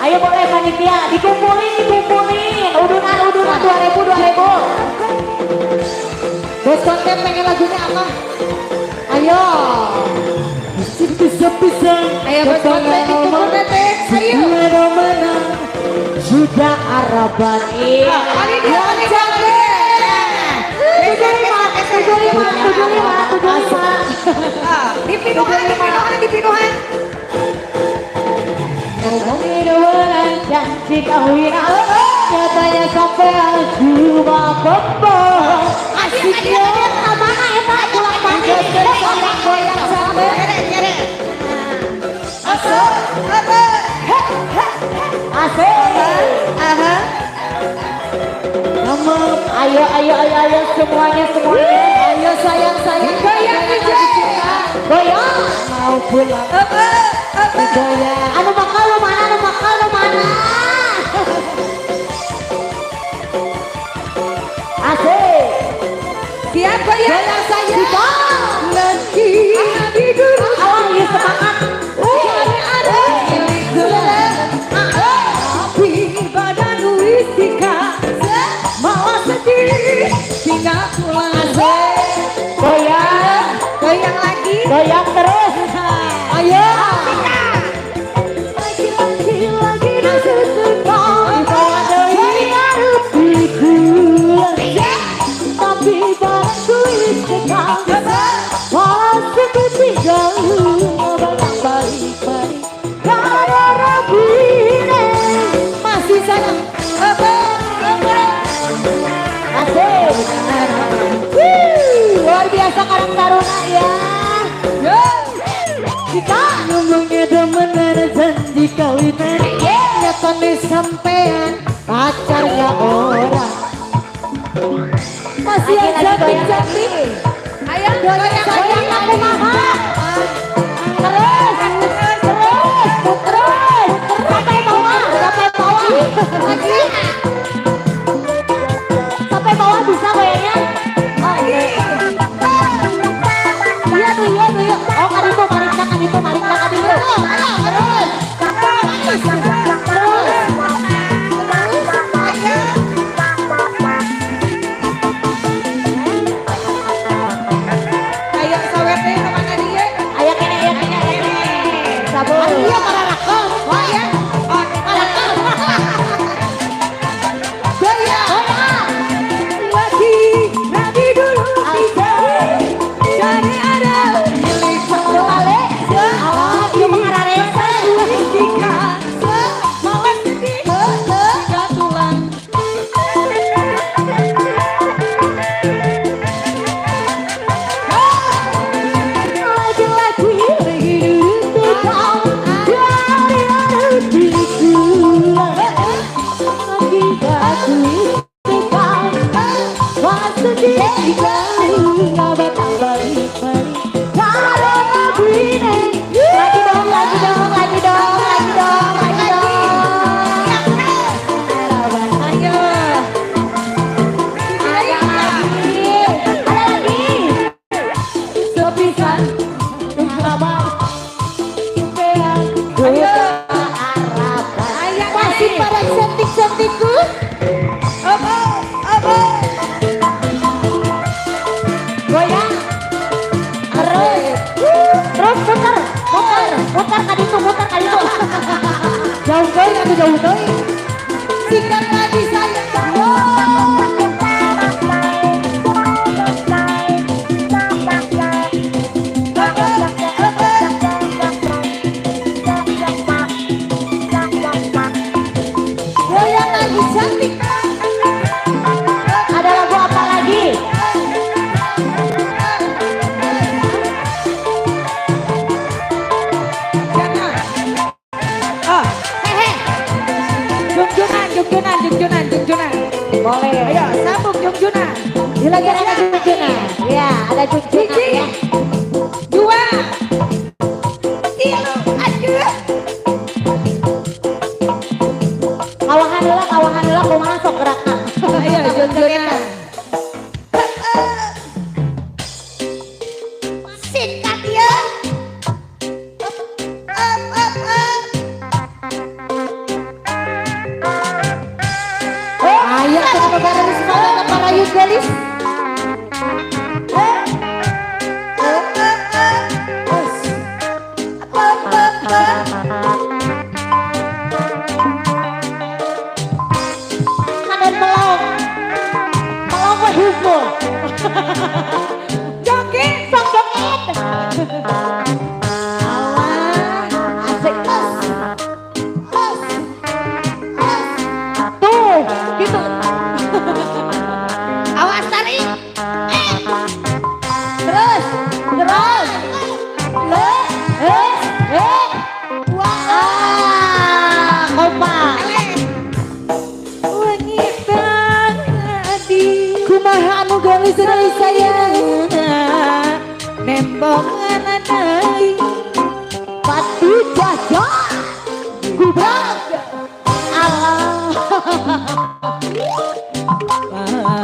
Ayo boleh panitia, dikumpulin. Udunan 2000. Bos konten pengen lagunya apa? Ayo. Bisa. Ayo bos konten dikumpulin deh. Ayo. Sudah Araban. Panitia. 75. Dipinuhan. Ngomongin bulan janji kawinan, nyatanya sampai cuma bombong. Asiknya kemana ya Pak? Pulang pagi goyang sampai Ayo semuanya. Ayo sayang. Goyang. Mau pulang. Goyang. Anu bakal lu mana? Asik. Siap goyang saya. Lagi tidur. Awal ya semangat. Ada tapi badan wistika malah sedih tinggal pulang. Goyang lagi. Goyang terus. Ayo. Tapi batu istiqam malah seperti jauh balik karena Rabine masih sayang asik. Luar biasa Karang Taruna ya. Kita ngomongnya demenan janji kawinan, nyatane sampean pacarnya orang. Masih aja cantik. Ayo goyang aku mama. Terus. Sampai bawah. Lagi. Sampai bawah bisa goyangnya. Oh iya. Iya. Oh kaditu marikna. Terus. Jauh deh. Singkat lagi sayang. Goyang lagi cantik. Ada lagu apa lagi? Jungjunan. Boleh. Ayo sambung Jungjunan. Lagi ada Jungjunan. Ya, ada Jungjunan ya. 2 3 aduh. Kawahan heula kumaha sok gerakna. Ayo Jungjunan. Singkat ya.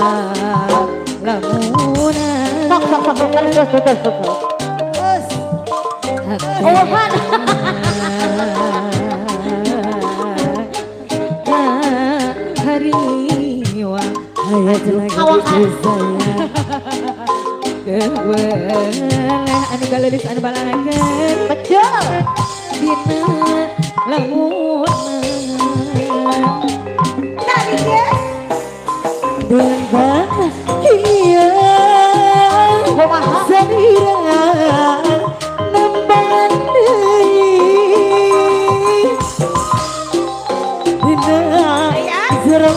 lamunan terus hariwa hayat lagi saya anu galelis anu balangan betul dina lamunan tadi guys dengan iya sabira nembangan deui dina zero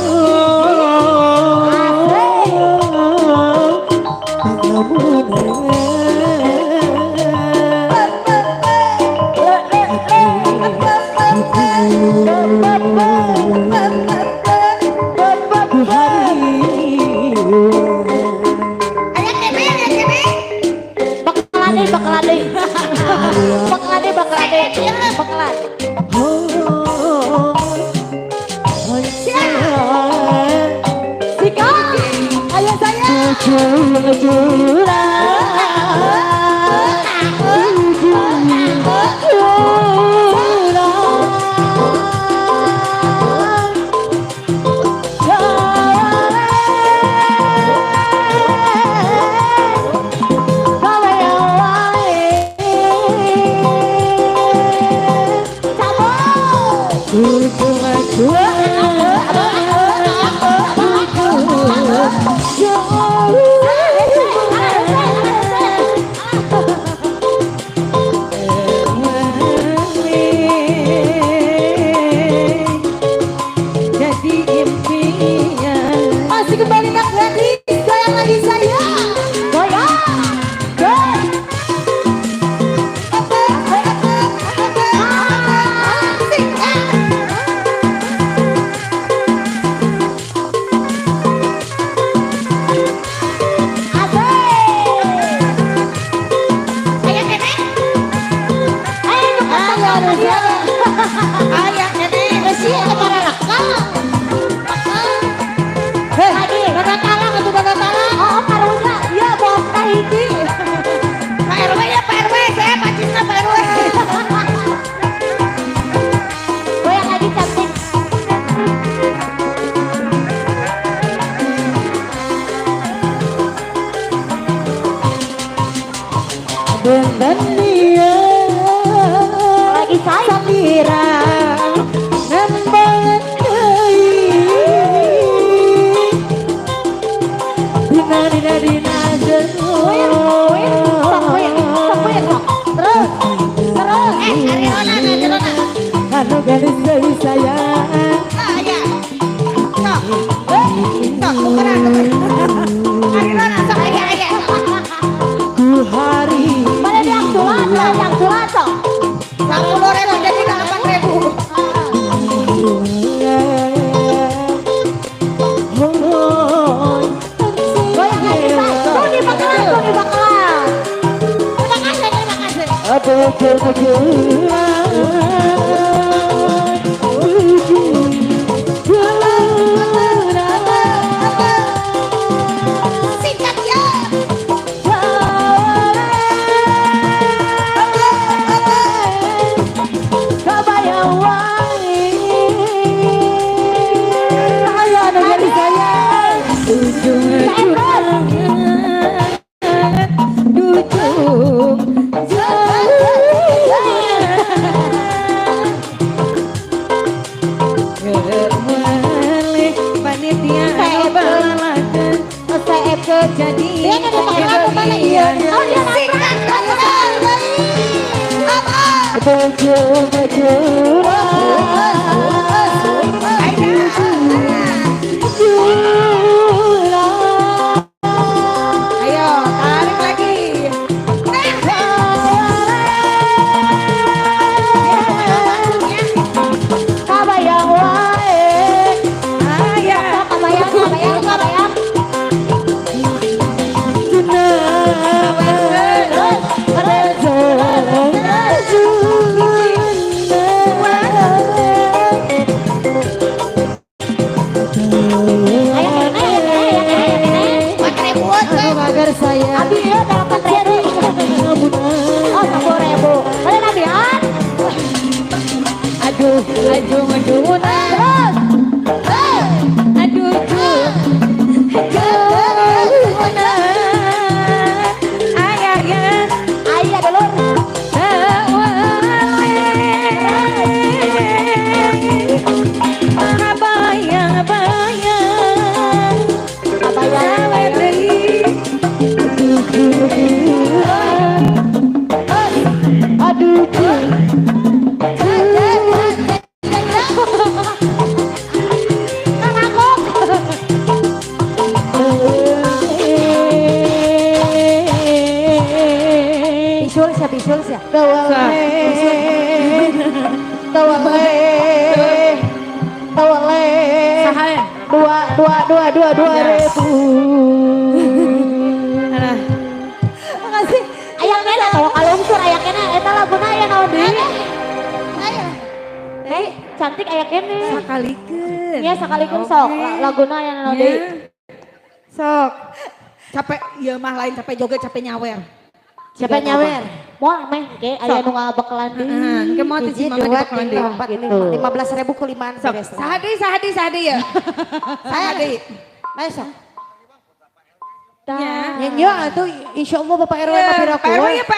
dan dia lagi saya Samira nembangan deui dina terus anu gadis deui sayang aya hari mana yang surat sok 10.000 jadi 8.000 terima Abi ya 8.000. Oh 10.000. Boleh Nabian? Aduh, aduh, aduh, terus. Aduh, ayahnya, ayah dulu. Bisul sih. Dua ribu. Makasih. Ayah kena tahu kalau unsur ayah kena. Eta laguna ayah naon deui. Hei, cantik ayah kene. Sakalikeun. Iya sakalikeun sok. Laguna ayah naon deui. Sok. Capek, iya mah lain capek joget, capek nyawer. Siapa nyawer? Moal meh ke aya nu ngabakalan deui. Ke moal ti mama ngabakalan deui. Gitu. 15.000 ku 5an beres. Sahadi ya. Sahadi. Masa? Ya. Nya atuh insyaallah Bapak RW mah pira Pak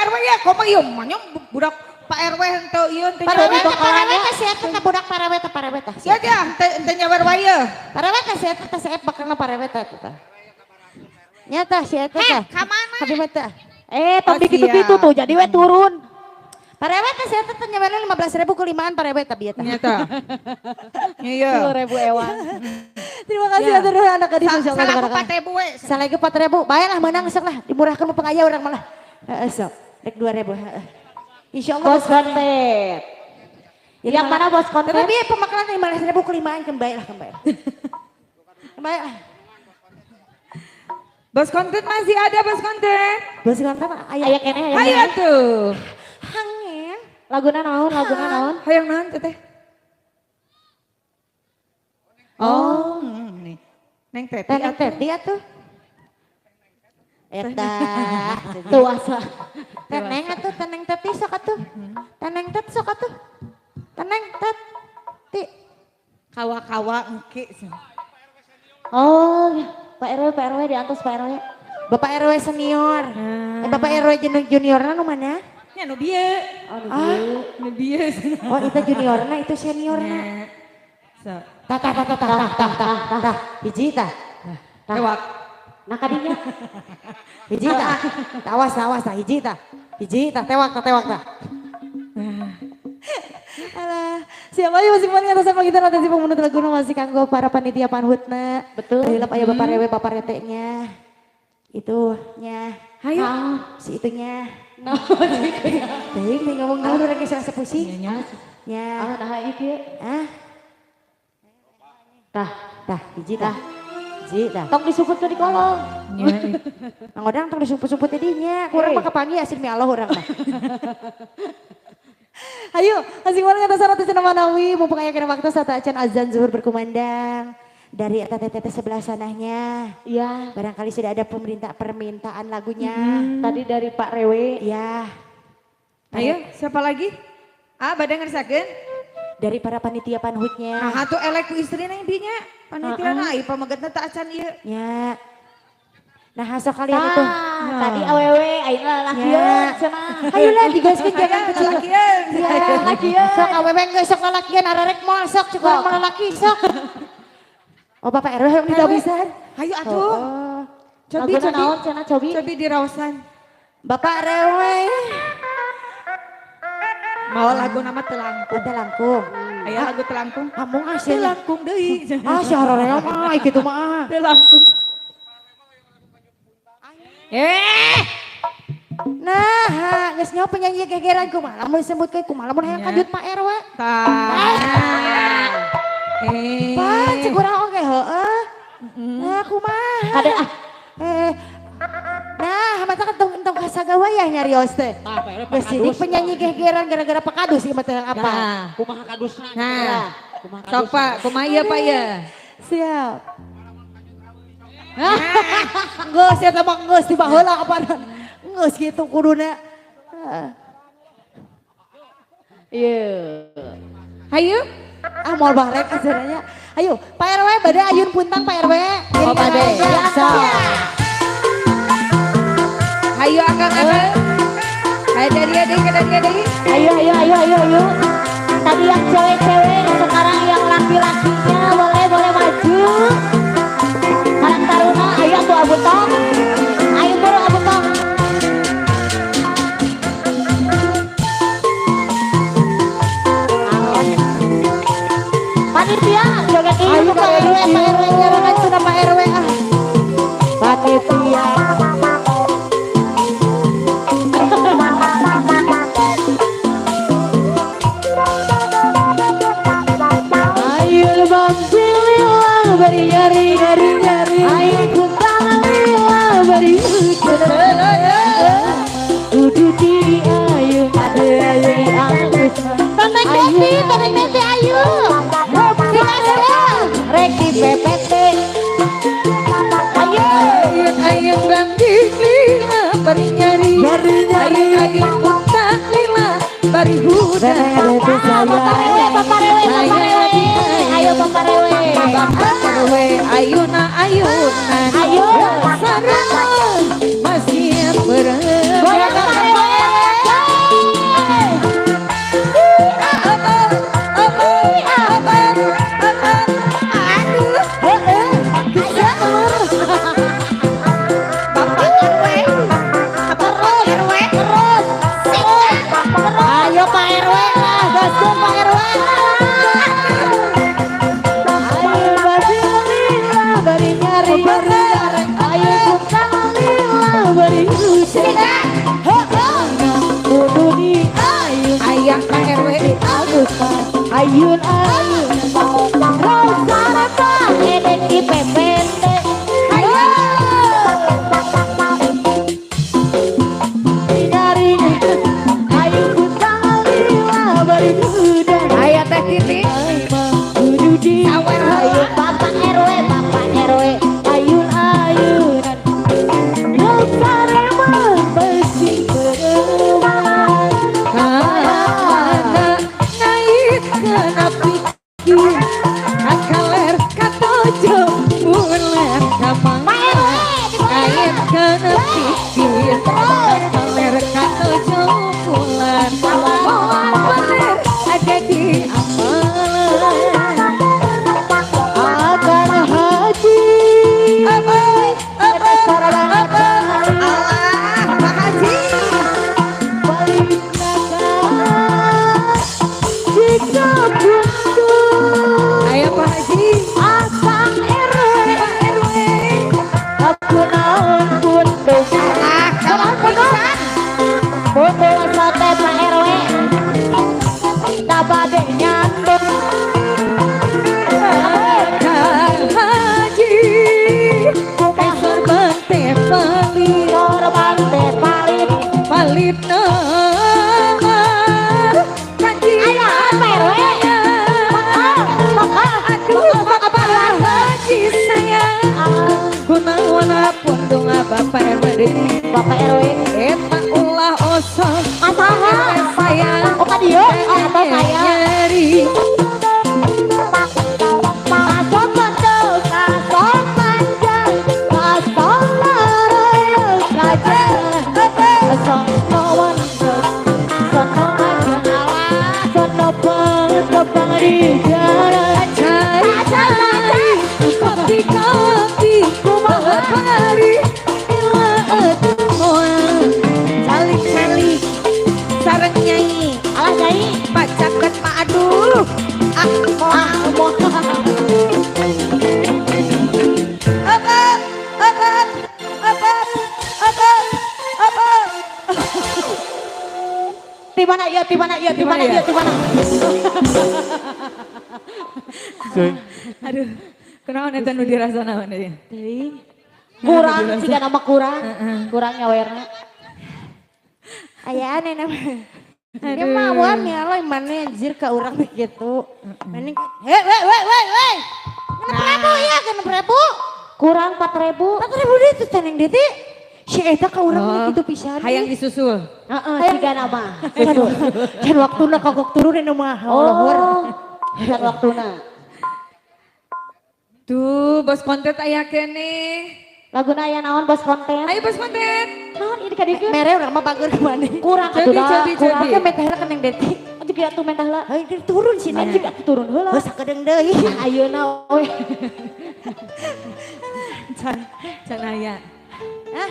RW ya, komo ieu mah budak Pak RW henteu ieu teh. Pak RW teh siapa teh budak Pak RW teh Pak RW teh. Sia dia teh nyawer wae. Pak RW teh siapa teh saep bakalna Pak RW teh. Nyata si eta teh. Ka mana? Ka teh. Tapi gitu-gitu tuh jadi we turun. Pak RW teh saya teh nyawerna 15.000 ku 5an Pak RW teh bieu teh. Nyata. Iya. 10.000 ewan. Terima kasih atur anak gadis insyaallah. Salah 4.000 we. Salah 4.000. Baiklah menang sok lah dimurahkeun mu pengaya urang malah. Heeh sok. Rek 2.000. Insyaallah bos konten. Yang mana bos konten? Tapi pemakalan 15.000 ku 5an kembali lah. Kembali lah. Bos konten masih ada bos konten. Bos konten aya kene aya. Hayu atuh. Hangen. Laguna naon? Hayang naon teh? Oh, nih. Neng Teti. Neng Teti atuh. Eta tuh asa. Teneng atuh, teneng Teti sok atuh. Teneng Tet sok atuh. Teneng Tet. Ti. Kawa-kawa engke. Oh, Pak RW diantos Pak RW. Bapak RW senior. Bapak RW juniorna nu mana? Ya nu bieu. Nu bieu. Oh, itu juniorna, itu seniorna. Tah. Hiji tah. Tewak. Nah kadinya. Hiji tah. Awas tah hiji tah. Hiji tah tewak tah. Alah, siapa aja masih paling atas apa kita nanti si pemunut lagu masih kanggo para panitia panhutna. Betul. Hilap aya bapak rewe bapak reteknya. Itu nya. Hayu. Si itunya. No, teuing ngomong naon urang geus rasa pusing. Nya. Ah, nah ieu. Tah, hiji tah. Tong disuput di kolong. Nya. Ngodang tong disumput-sumput di dinya. Kurang mah kapanggih asin mi Allah urang mah. Ayo, masing-masing atas syarat nama Nawi, mumpung aya kena waktu saat acan azan zuhur berkumandang. Dari tete sebelah sanahnya. Iya. Barangkali sudah ada permintaan lagunya. Tadi dari Pak Rewe. Iya. Ayo, siapa lagi? Badang ngersakeun? Dari para panitia panhutnya. Nah, atuh elek ku istri nang dinya. Panitia na ai pamagetna teh acan ieu. Ya. Nah, hasok kalian itu. Tadi awewe, ayeuna lalakieun cenah. Ayolah digaskeun jangan kecil. Lalakieun. Ya, lalakieun. Sok awewe geus sok lalakieun ararek moal sok cukup mah lalaki sok. Oh, Bapak RW yang tidak bisa. Hayu atuh. Cobi naon cenah cobi. Cobi diraosan. Bapak RW. Mau lagu nama telangkung. Telangkung. Aya lagu telangkung. Amung asli Telangkung deui. Si harorena mah kitu mah. Telangkung. Nah, geus nyaho penyanyi gegeran kumaha lamun disebutkeun kumaha lamun hayang kanjut Pak RW. Pak, cek urang oge heueuh. Nah, kumaha? Kada Nah, mata tong kasagawa ya nyarios teh. Geus sidik penyanyi gegeran gara-gara pakadus ieu mah teh apa? kumaha kadusna. Nah, sok Pak, kumaha ieu Pak ieu? Siap. Geus eta mah geus di baheula kapanan. Geus gitu kuduna. Iya. Hayu. Mau barek acaranya. Ayo, Pak RW bade ayun puntang Pak RW. Oh bade. Biasa. Hayu akang. Hayu dari. Ayo. Tadi yang cewek-cewek, sekarang yang laki-lakinya boleh maju. Sekarang taruna, ayo tuh Abu Tong. Ayo buru Abu Tong. Panitia, joget ini Ayo Pak RW, nyarangan sudah Pak RW ah. Panitia. Ayo bang lila bari nyari. Ayo puntang lila bari hujan. Dudu di ayun ada aku. Taneng Meti ayo. Rek di PPT. Ayo. Ayun banding lila bari nyari. Ayun puntang lila bari hudan. Bapak Rewe. Ayo Bapak Rewe. Ayunan Ayo. sarang masih Goyang Bapak Rewe. Ayo Pak RW lah, gaskeun Pak RW. Ayo bari lila bari nyari. Ayo puntang lila bari hujan. Kudu di ayun ayah KRW Agus ayun. Rosarapa edek di PPT. Nyari. Ayo puntang lila bari hujan. ayah teh Titi Kudu di Ayo Bapak RW. ayunan. Rosarema besi berewan. mana naik kena pikir akaler katojo bulan kamang naik kena pikir akaler katojo bulan moal bener ada di amalan Akan haji. Allah Pak Haji Balik naga jika buntu ayo Pak Haji asang RW Pak RW aku naon buntu Buntu sate Pak RW. dabade nyandung Kang Haji Pesor bante palit Korban teh paling. palit nomor Haji Ayo Pak RW. aduh Bapak Haji sayang kunaon pundung Bapak RW Bapak RW. eta ulah osok Asaha. sayang Oh ka dieu. Oh atau saya. nyari Kasok bentuk, kasok panjang, kasok larang, kasok kawan, sono aja alas, sono kepang di jalan cari kopi kumaha pari ilaet moal calik-calik sareng nyanyi alas nyai. bacakeun mah aduh Moh. di mana ya di mana. aduh kenaon eta nu dirasa naon ieu Kurang, jika nama kurang, kurangnya werna. Aya aneh nama. Dia mah wan ya lo mana anjir ka urang begitu. Mending hei. Kenapa Prabu ya? Kenapa Prabu? Kurang 4.000. 4.000 deh itu teneng deh teh. Si Eta ka urang Oh, gitu pisan. hayang disusul. Heeh, siga nama. Can waktuna kagok turunin mah. Oh. Dan waktuna. Tuh, bos konten aya kene. Laguna aya naon bos konten? Ayo bos konten. Naon ini kadikeun? Mere urang mah bager kemana. Kurang Jadi, atuh da. jadi. Kurang Kurang mentahna keneng deh teh. juga atuh mentah lah. Hai turun sini. Anjing atuh turun heula. Geus sakedeung deui. Ayeuna we. Can aya. Hah?